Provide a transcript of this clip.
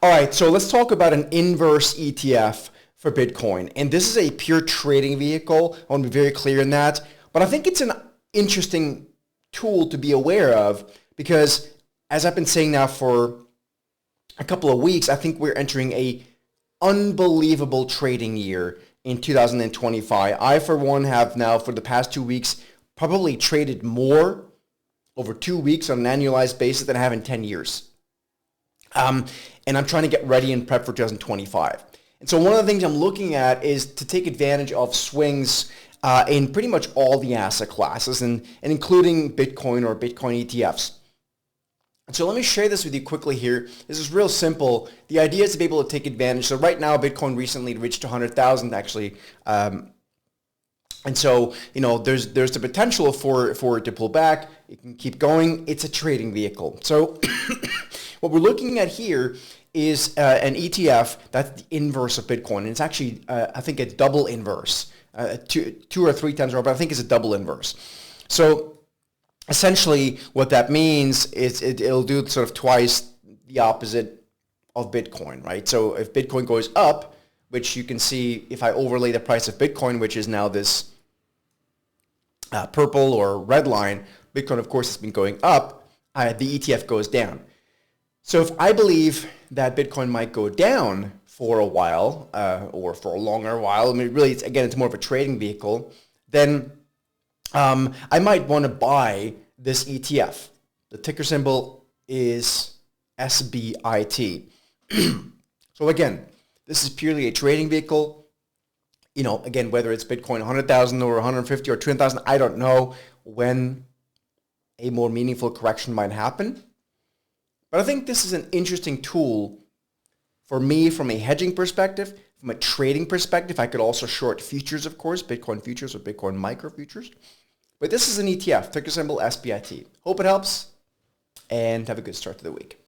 All right, so let's talk about an inverse ETF for Bitcoin. And this is a pure trading vehicle. I want to be very clear in that. But I think it's an interesting tool to be aware of because, as I've been saying now for a couple of weeks, I think we're entering a unbelievable trading year in 2025. I, for one, have now for the past 2 weeks probably traded more over 2 weeks on an annualized basis than I have in 10 years. And I'm trying to get ready and prep for 2025. And so one of the things I'm looking at is to take advantage of swings in pretty much all the asset classes and including Bitcoin or Bitcoin ETFs. And so let me share this with you quickly here. This is real simple. The idea is to be able to take advantage. So right now, Bitcoin recently reached 100,000 actually. And so, there's the potential for it to pull back. It can keep going. It's a trading vehicle. So what we're looking at here is an ETF that's the inverse of Bitcoin. And it's actually, I think, a double inverse, two or three times more, but I think it's a double inverse. So essentially what that means is it'll do sort of twice the opposite of Bitcoin, right? So if Bitcoin goes up, which you can see if I overlay the price of Bitcoin, which is now this purple or red line, Bitcoin, of course, has been going up, the ETF goes down. So if I believe that Bitcoin might go down for a while or for a longer while, I mean, really, it's more of a trading vehicle, then I might want to buy this ETF. The ticker symbol is SBIT. So again, this is purely a trading vehicle. Again, whether it's Bitcoin 100,000 or 150 or 200,000, I don't know when a more meaningful correction might happen. But I think this is an interesting tool for me from a hedging perspective, from a trading perspective. I could also short futures, of course, Bitcoin futures or Bitcoin micro futures. But this is an ETF, ticker symbol SBIT. Hope it helps, and have a good start to the week.